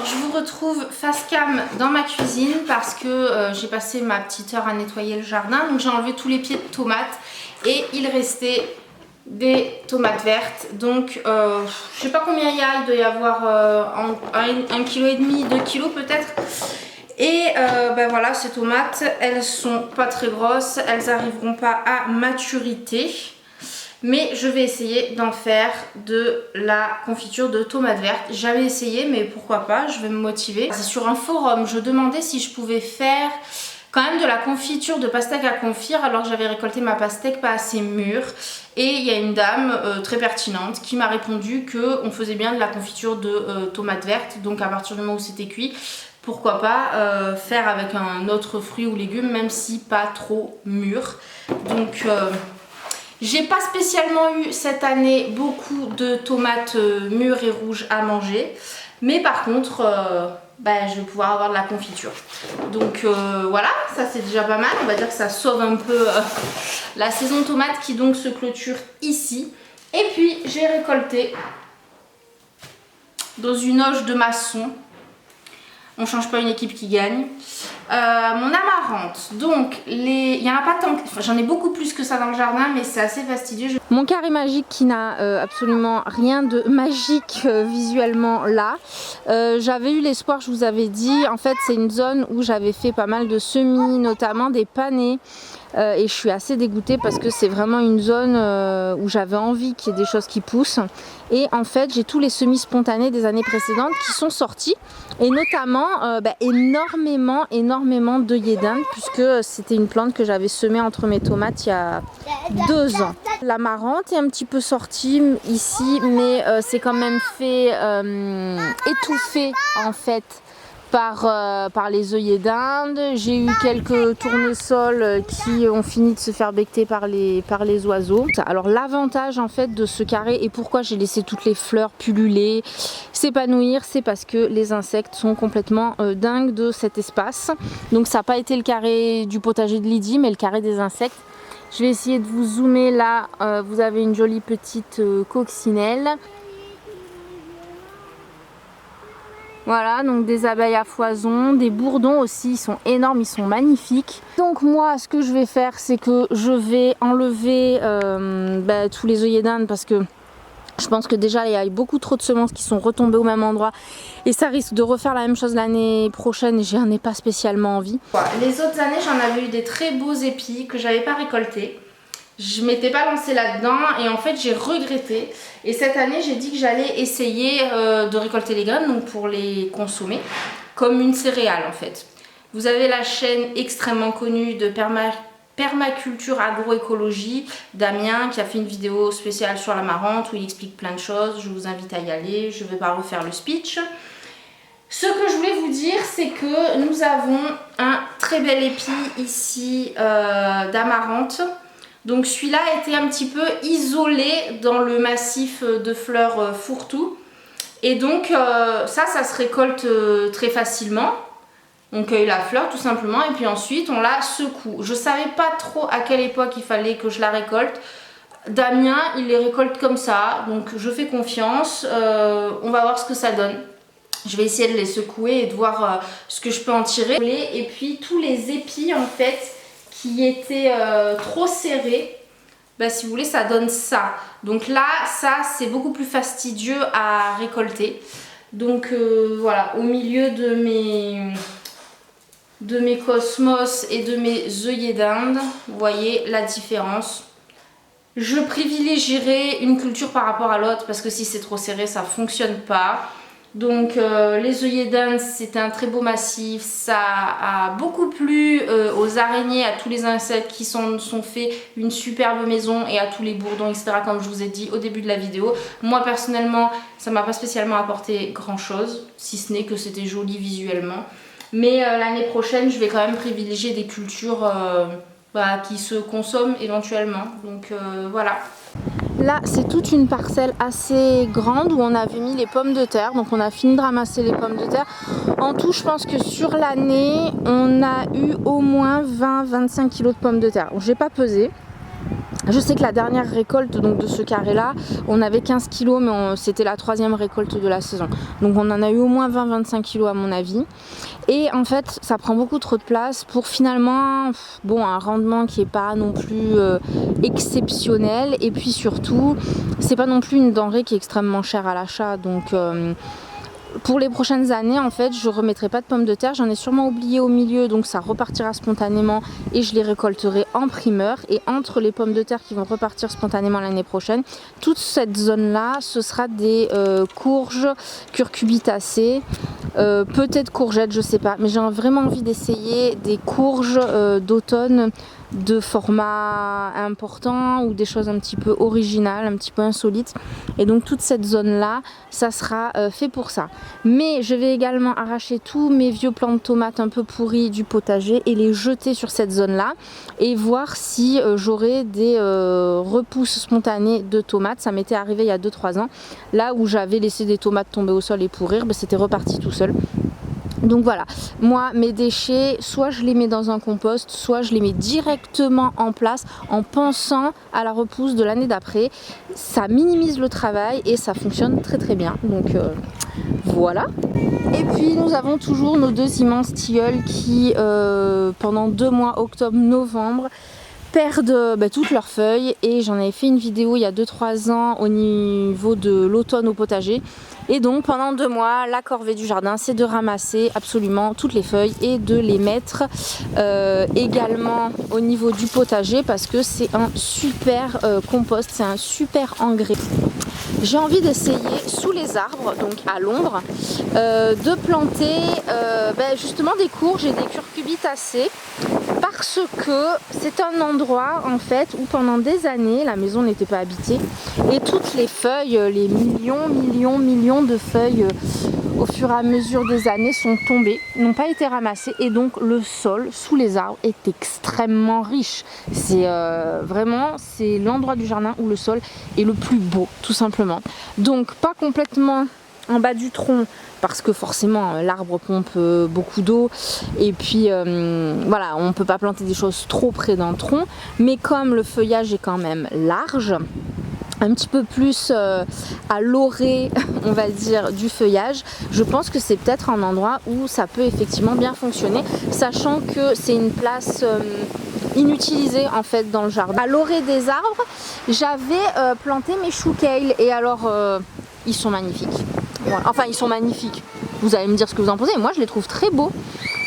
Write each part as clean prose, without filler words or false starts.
je vous retrouve face cam dans ma cuisine parce que j'ai passé ma petite heure à nettoyer le jardin. Donc j'ai enlevé tous les pieds de tomates et il restait des tomates vertes. Donc je sais pas combien il y a, il doit y avoir 1,5 kg, 2 kg peut-être. Et ben voilà, ces tomates, elles sont pas très grosses, elles n'arriveront pas à maturité. Mais je vais essayer d'en faire de la confiture de tomates vertes. J'avais essayé, mais pourquoi pas, je vais me motiver. C'est sur un forum, je demandais si je pouvais faire quand même de la confiture de pastèque à confire alors que j'avais récolté ma pastèque pas assez mûre. Et il y a une dame très pertinente qui m'a répondu qu'on faisait bien de la confiture de tomates vertes. Donc à partir du moment où c'était cuit, pourquoi pas faire avec un autre fruit ou légume, même si pas trop mûr. Donc j'ai pas spécialement eu cette année beaucoup de tomates mûres et rouges à manger. Mais par contre, je vais pouvoir avoir de la confiture. Donc voilà, ça c'est déjà pas mal. On va dire que ça sauve un peu la saison de tomates qui donc se clôture ici. Et puis j'ai récolté dans une auge de maçon. On change pas une équipe qui gagne. Mon amarante, donc il y en a pas tant, j'en ai beaucoup plus que ça dans le jardin, mais c'est assez fastidieux. Mon carré magique qui n'a absolument rien de magique visuellement là. J'avais eu l'espoir, je vous avais dit, en fait c'est une zone où j'avais fait pas mal de semis, notamment des panais. Et je suis assez dégoûtée parce que c'est vraiment une zone où j'avais envie qu'il y ait des choses qui poussent. Et en fait j'ai tous les semis spontanés des années précédentes qui sont sortis. Et notamment énormément d'œillets d'Inde, puisque c'était une plante que j'avais semée entre mes tomates il y a 2 ans. L'amarante est un petit peu sortie ici, mais c'est quand même fait étouffer en fait par les œillets d'Inde. J'ai eu quelques tournesols qui ont fini de se faire becter par les oiseaux. Alors l'avantage en fait de ce carré et pourquoi j'ai laissé toutes les fleurs pulluler, s'épanouir, c'est parce que les insectes sont complètement dingues de cet espace. Donc ça n'a pas été le carré du potager de Lydie, mais le carré des insectes. Je vais essayer de vous zoomer là, vous avez une jolie petite coccinelle. Voilà, donc des abeilles à foison, des bourdons aussi, ils sont énormes, ils sont magnifiques. Donc moi, ce que je vais faire, c'est que je vais enlever tous les œillets d'Inde parce que je pense que déjà il y a beaucoup trop de semences qui sont retombées au même endroit et ça risque de refaire la même chose l'année prochaine et j'en ai pas spécialement envie. Les autres années, j'en avais eu des très beaux épis que j'avais pas récoltés. Je m'étais pas lancée là-dedans et en fait j'ai regretté. Et cette année j'ai dit que j'allais essayer de récolter les graines donc pour les consommer comme une céréale en fait. Vous avez la chaîne extrêmement connue de permaculture agroécologie Damien qui a fait une vidéo spéciale sur l'amarante où il explique plein de choses. Je vous invite à y aller, je ne vais pas refaire le speech. Ce que je voulais vous dire, c'est que nous avons un très bel épi ici d'amarante. Donc celui-là était un petit peu isolé dans le massif de fleurs fourre-tout. Et donc ça se récolte très facilement. On cueille la fleur tout simplement et puis ensuite on la secoue. Je ne savais pas trop à quelle époque il fallait que je la récolte. Damien il les récolte comme ça, donc je fais confiance. On va voir ce que ça donne. Je vais essayer de les secouer et de voir ce que je peux en tirer. Et puis tous les épis en fait qui étaient trop serrés, si vous voulez ça donne ça. Donc là ça c'est beaucoup plus fastidieux à récolter. Donc voilà, au milieu de mes cosmos et de mes œillets d'Inde, vous voyez la différence. Je privilégierai une culture par rapport à l'autre parce que si c'est trop serré ça fonctionne pas. Donc les œillets d'Inde c'est un très beau massif, ça a beaucoup plu aux araignées, à tous les insectes qui sont fait une superbe maison et à tous les bourdons etc comme je vous ai dit au début de la vidéo. Moi personnellement ça m'a pas spécialement apporté grand chose, si ce n'est que c'était joli visuellement. Mais l'année prochaine je vais quand même privilégier des cultures qui se consomment éventuellement. Donc voilà. Là c'est toute une parcelle assez grande où on avait mis les pommes de terre. Donc on a fini de ramasser les pommes de terre. En tout je pense que sur l'année on a eu au moins 20-25 kg de pommes de terre. J'ai pas pesé. Je sais que la dernière récolte donc, de ce carré là, on avait 15 kg, mais c'était la 3e récolte de la saison. Donc on en a eu au moins 20-25 kg à mon avis. Et en fait ça prend beaucoup trop de place pour finalement bon, un rendement qui n'est pas non plus exceptionnel. Et puis surtout c'est pas non plus une denrée qui est extrêmement chère à l'achat. Donc pour les prochaines années, en fait, je remettrai pas de pommes de terre. J'en ai sûrement oublié au milieu, donc ça repartira spontanément et je les récolterai en primeur. Et entre les pommes de terre qui vont repartir spontanément l'année prochaine, toute cette zone-là, ce sera des courges, curcubitacées, peut-être courgettes, je sais pas. Mais j'ai vraiment envie d'essayer des courges d'automne de format important ou des choses un petit peu originales, un petit peu insolites. Et donc toute cette zone là, ça sera fait pour ça. Mais je vais également arracher tous mes vieux plants de tomates un peu pourris du potager et les jeter sur cette zone là et voir si j'aurai des repousses spontanées de tomates. Ça m'était arrivé il y a 2-3 ans, là où j'avais laissé des tomates tomber au sol et pourrir, ben, c'était reparti tout seul. Donc voilà, moi mes déchets, soit je les mets dans un compost, soit je les mets directement en place en pensant à la repousse de l'année d'après. Ça minimise le travail et ça fonctionne très très bien. Donc voilà. Et puis nous avons toujours nos 2 immenses tilleuls qui pendant 2 mois, octobre-novembre, perdent toutes leurs feuilles. Et j'en avais fait une vidéo il y a 2-3 ans au niveau de l'automne au potager. Et donc pendant 2 mois, la corvée du jardin, c'est de ramasser absolument toutes les feuilles et de les mettre également au niveau du potager parce que c'est un super compost, c'est un super engrais. J'ai envie d'essayer sous les arbres, donc à l'ombre, de planter justement des courges et des curcubitacées parce que c'est un endroit en fait où pendant des années la maison n'était pas habitée et toutes les feuilles, les millions de feuilles au fur et à mesure des années sont tombées, n'ont pas été ramassées et donc le sol sous les arbres est extrêmement riche. C'est vraiment c'est l'endroit du jardin où le sol est le plus beau tout simplement. Donc pas complètement en bas du tronc parce que forcément l'arbre pompe beaucoup d'eau et puis voilà, on peut pas planter des choses trop près d'un tronc, mais comme le feuillage est quand même large, un petit peu plus à l'orée on va dire du feuillage, je pense que c'est peut-être un endroit où ça peut effectivement bien fonctionner, sachant que c'est une place inutilisée en fait dans le jardin. À l'orée des arbres, j'avais planté mes chou kale et alors ils sont magnifiques. Voilà. Enfin ils sont magnifiques, vous allez me dire ce que vous en pensez, moi je les trouve très beaux.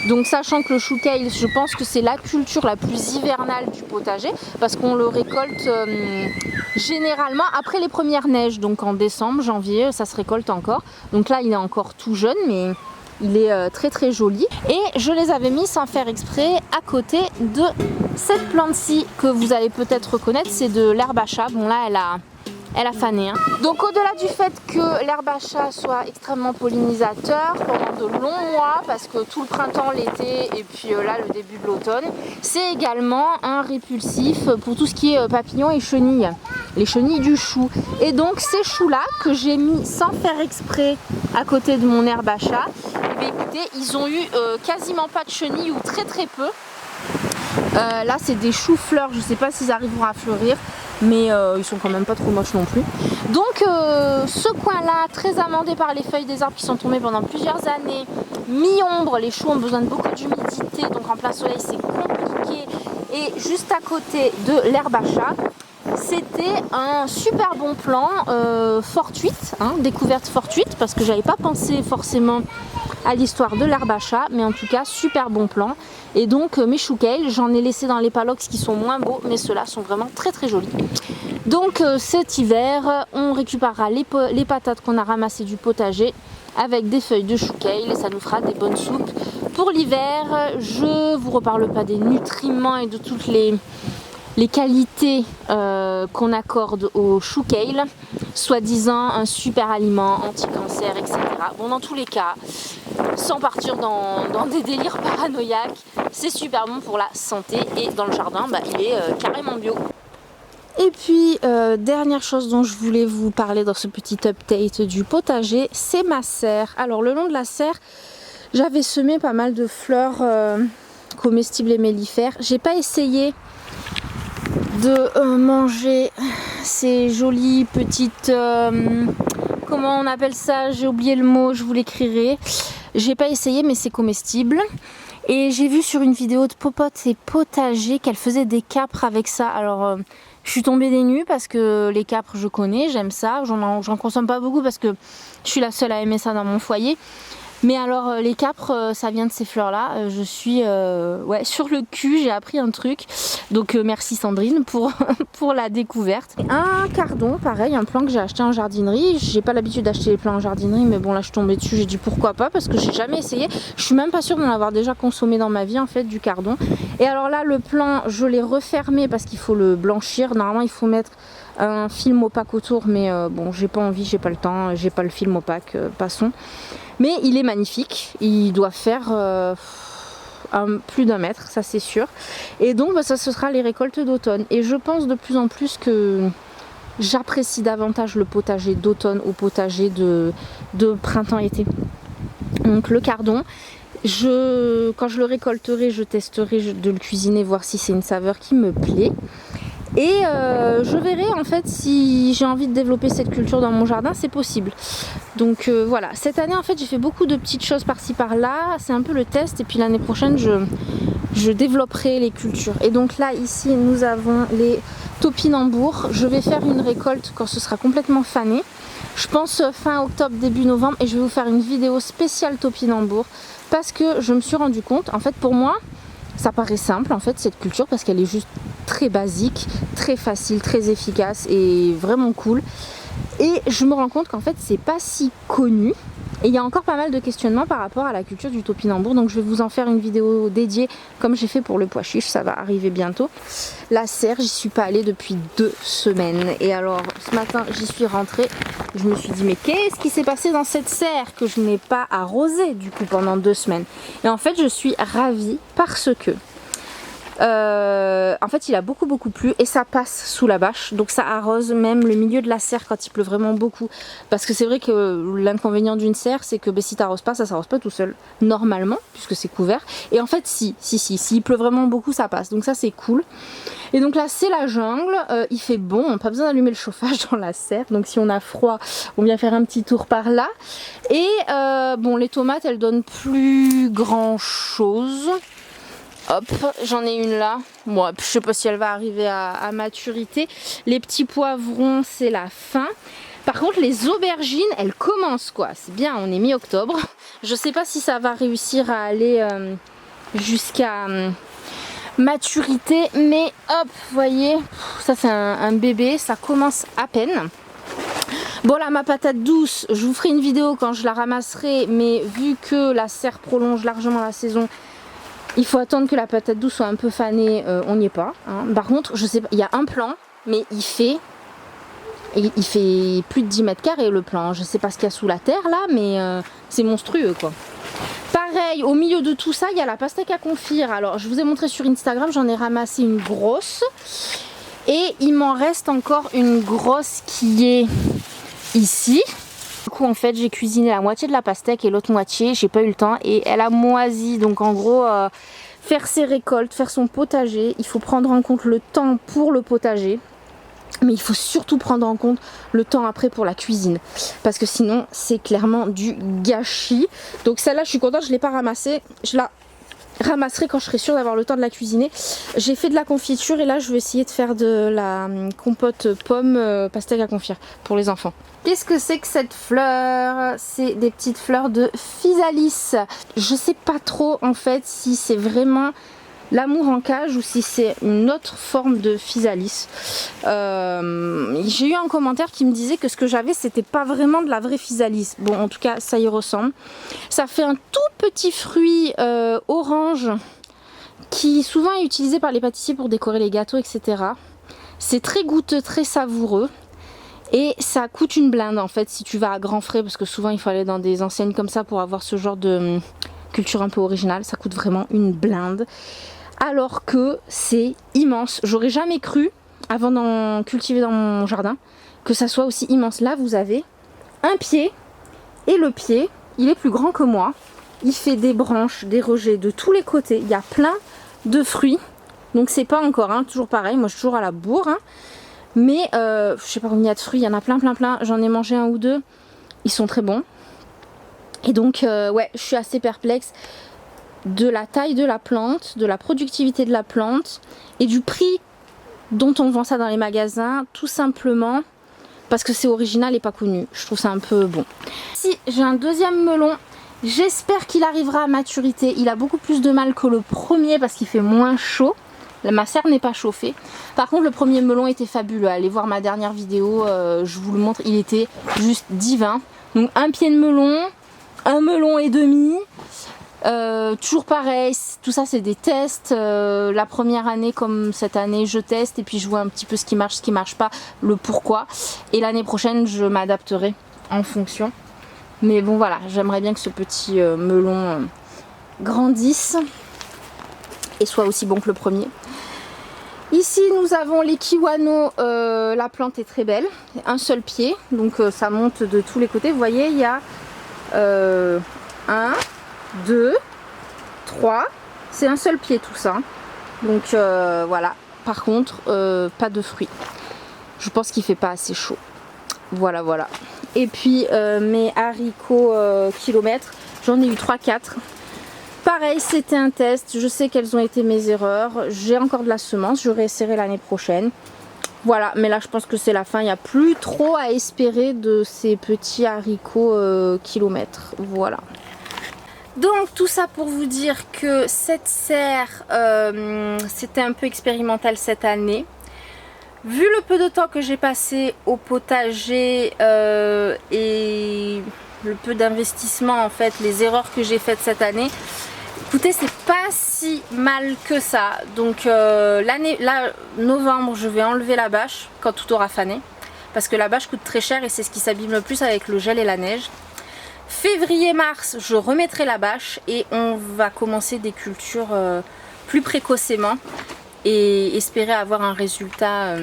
Donc sachant que le chou kale, je pense que c'est la culture la plus hivernale du potager parce qu'on le récolte généralement après les premières neiges, donc en décembre, janvier, ça se récolte encore. Donc là il est encore tout jeune mais il est très très joli. Et je les avais mis sans faire exprès à côté de cette plante-ci que vous allez peut-être reconnaître, c'est de l'herbe à chat. Bon là elle a fané. Hein. Donc au-delà du fait que l'herbe à chat soit extrêmement pollinisateur pendant de longs mois, parce que tout le printemps, l'été et puis là le début de l'automne, c'est également un répulsif pour tout ce qui est papillons et chenilles, les chenilles du chou. Et donc ces choux-là que j'ai mis sans faire exprès à côté de mon herbe à chat, eh écoutez, ils ont eu quasiment pas de chenilles ou très très peu. Là c'est des choux-fleurs, je sais pas s'ils arriveront à fleurir, mais ils sont quand même pas trop moches non plus. Donc ce coin là, très amendé par les feuilles des arbres qui sont tombées pendant plusieurs années, mi-ombre, les choux ont besoin de beaucoup d'humidité, donc en plein soleil c'est compliqué, et juste à côté de l'herbe à chat, c'était un super bon plan fortuite, hein, découverte fortuite, parce que j'avais pas pensé forcément à l'histoire de l'herbe à chat, mais en tout cas super bon plan. Et donc mes chou kale, j'en ai laissé dans les palox qui sont moins beaux, mais ceux-là sont vraiment très très jolis. Donc cet hiver, on récupérera les patates qu'on a ramassées du potager avec des feuilles de chou kale et ça nous fera des bonnes soupes. Pour l'hiver, je vous reparle pas des nutriments et de toutes les qualités qu'on accorde au chou kale, soi-disant un super aliment anti-cancer, etc. Bon, dans tous les cas, sans partir dans des délires paranoïaques, c'est super bon pour la santé et dans le jardin, il est carrément bio. Et puis, dernière chose dont je voulais vous parler dans ce petit update du potager, c'est ma serre. Alors, le long de la serre, j'avais semé pas mal de fleurs comestibles et mellifères. J'ai pas essayé de manger ces jolies petites... comment on appelle ça? J'ai oublié le mot, je vous l'écrirai. J'ai pas essayé mais c'est comestible. Et j'ai vu sur une vidéo de Popote et Potager qu'elle faisait des capres avec ça. Alors je suis tombée des nues parce que les capres je connais, j'aime ça. J'en consomme pas beaucoup parce que je suis la seule à aimer ça dans mon foyer. Mais alors les capres, ça vient de ces fleurs là. Je suis ouais, sur le cul, j'ai appris un truc. Donc merci Sandrine pour, pour la découverte. Un cardon, pareil, un plant que j'ai acheté en jardinerie. J'ai pas l'habitude d'acheter les plants en jardinerie, mais bon là je suis tombée dessus, j'ai dit pourquoi pas parce que j'ai jamais essayé. Je suis même pas sûre d'en avoir déjà consommé dans ma vie en fait du cardon. Et alors là le plant, je l'ai refermé parce qu'il faut le blanchir. Normalement il faut mettre un film opaque autour, mais bon j'ai pas envie, j'ai pas le temps, j'ai pas le film opaque, passons. Mais il est magnifique, il doit faire plus d'1 mètre, ça c'est sûr. Et donc bah, ça ce sera les récoltes d'automne. Et je pense de plus en plus que j'apprécie davantage le potager d'automne au potager de printemps-été. Donc le cardon, quand je le récolterai, je testerai de le cuisiner, voir si c'est une saveur qui me plaît. Et je verrai en fait si j'ai envie de développer cette culture dans mon jardin, c'est possible. Donc voilà, cette année en fait j'ai fait beaucoup de petites choses par-ci par-là, c'est un peu le test et puis l'année prochaine je développerai les cultures. Et donc là ici nous avons les topinambours, je vais faire une récolte quand ce sera complètement fané. Je pense fin octobre, début novembre et je vais vous faire une vidéo spéciale topinambours parce que je me suis rendu compte, en fait pour moi, ça paraît simple en fait cette culture parce qu'elle est juste très basique, très facile, très efficace et vraiment cool. Et je me rends compte qu'en fait c'est pas si connu. Et il y a encore pas mal de questionnements par rapport à la culture du topinambour. Donc je vais vous en faire une vidéo dédiée comme j'ai fait pour le pois chiche, ça va arriver bientôt. La serre, j'y suis pas allée depuis 2 semaines. Et alors ce matin j'y suis rentrée. Je me suis dit mais qu'est-ce qui s'est passé dans cette serre que je n'ai pas arrosée du coup pendant 2 semaines. Et en fait je suis ravie parce que en fait il a beaucoup plu et ça passe sous la bâche, donc ça arrose même le milieu de la serre quand il pleut vraiment beaucoup, parce que c'est vrai que l'inconvénient d'une serre c'est que si t'arroses pas, ça s'arrose pas tout seul normalement puisque c'est couvert, et en fait s'il pleut vraiment beaucoup ça passe, donc ça c'est cool. Et donc là c'est la jungle, il fait bon, pas besoin d'allumer le chauffage dans la serre, donc si on a froid on vient faire un petit tour par là. Et bon les tomates elles donnent plus grand chose. Hop, j'en ai une là. Bon, je sais pas si elle va arriver à maturité. Les petits poivrons, c'est la fin. Par contre, les aubergines, elles commencent quoi. C'est bien, on est mi-octobre. Je sais pas si ça va réussir à aller jusqu'à maturité. Mais hop, vous voyez, ça c'est un bébé, ça commence à peine. Bon là ma patate douce, je vous ferai une vidéo quand je la ramasserai. Mais vu que la serre prolonge largement la saison, il faut attendre que la patate douce soit un peu fanée, on n'y est pas. Hein. Par contre, je sais pas, il y a un plant, mais il fait plus de 10 mètres carrés le plant. Je sais pas ce qu'il y a sous la terre là, mais c'est monstrueux quoi. Pareil, au milieu de tout ça, il y a la pastèque à confire. Alors, je vous ai montré sur Instagram, j'en ai ramassé une grosse. Et il m'en reste encore une grosse qui est ici. Du coup en fait j'ai cuisiné la moitié de la pastèque et l'autre moitié j'ai pas eu le temps et elle a moisi. Donc en gros faire ses récoltes, faire son potager, il faut prendre en compte le temps pour le potager, mais il faut surtout prendre en compte le temps après pour la cuisine parce que sinon c'est clairement du gâchis. Donc celle-là je suis contente, je l'ai pas ramassée, je la ramasserai quand je serai sûre d'avoir le temps de la cuisiner. J'ai fait de la confiture et là je vais essayer de faire de la compote pomme pastèque à confire pour les enfants. Qu'est-ce que c'est que cette fleur? C'est des petites fleurs de physalis. Je sais pas trop en fait si c'est vraiment l'amour en cage ou si c'est une autre forme de physalis. J'ai eu un commentaire qui me disait que ce que j'avais c'était pas vraiment de la vraie physalis. Bon en tout cas ça y ressemble. Ça fait un tout petit fruit orange qui souvent est utilisé par les pâtissiers pour décorer les gâteaux, etc. C'est très goûteux, très savoureux. Et ça coûte une blinde en fait si tu vas à grands frais, parce que souvent il faut aller dans des enseignes comme ça pour avoir ce genre de culture un peu originale. Ça coûte vraiment une blinde. Alors que c'est immense. J'aurais jamais cru, avant d'en cultiver dans mon jardin, que ça soit aussi immense. Là vous avez un pied, et le pied, il est plus grand que moi. Il fait des branches, des rejets de tous les côtés. Il y a plein de fruits. Donc c'est pas encore, hein, toujours pareil, moi je suis toujours à la bourre. Hein. Mais je sais pas combien il y a de fruits, il y en a plein. J'en ai mangé un ou deux, ils sont très bons. Et donc ouais, je suis assez perplexe de la taille de la plante, de la productivité de la plante et du prix dont on vend ça dans les magasins, tout simplement parce que c'est original et pas connu. Je trouve ça un peu bon. Ici j'ai un deuxième melon, j'espère qu'il arrivera à maturité. Il a beaucoup plus de mal que le premier parce qu'il fait moins chaud. Ma serre n'est pas chauffée. Par contre le premier melon était fabuleux. Allez voir ma dernière vidéo, je vous le montre, il était juste divin. Donc un pied de melon, un melon et demi. Toujours pareil, tout ça c'est des tests. La première année comme cette année je teste et puis je vois un petit peu ce qui marche pas, le pourquoi. Et l'année prochaine je m'adapterai en fonction. Mais bon voilà, j'aimerais bien que ce petit melon grandisse et soit aussi bon que le premier. Ici nous avons les kiwano, la plante est très belle, un seul pied, donc ça monte de tous les côtés. Vous voyez, il y a 1, 2, 3, c'est un seul pied tout ça. Donc voilà, par contre, pas de fruits. Je pense qu'il fait pas assez chaud. Voilà. Et puis mes haricots kilomètres, j'en ai eu 3-4. Pareil, c'était un test, je sais quelles ont été mes erreurs, j'ai encore de la semence, je réessayerai l'année prochaine. Voilà, mais là je pense que c'est la fin, il n'y a plus trop à espérer de ces petits haricots kilomètres, voilà. Donc tout ça pour vous dire que cette serre, c'était un peu expérimental cette année. Vu le peu de temps que j'ai passé au potager et le peu d'investissement en fait, les erreurs que j'ai faites cette année, écoutez, c'est pas si mal que ça. Donc là, novembre, je vais enlever la bâche quand tout aura fané. Parce que la bâche coûte très cher et c'est ce qui s'abîme le plus avec le gel et la neige. Février-mars, je remettrai la bâche et on va commencer des cultures plus précocement. Et espérer avoir un résultat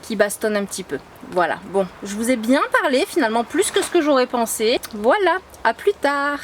qui bastonne un petit peu. Voilà, bon, je vous ai bien parlé finalement, plus que ce que j'aurais pensé. Voilà, à plus tard.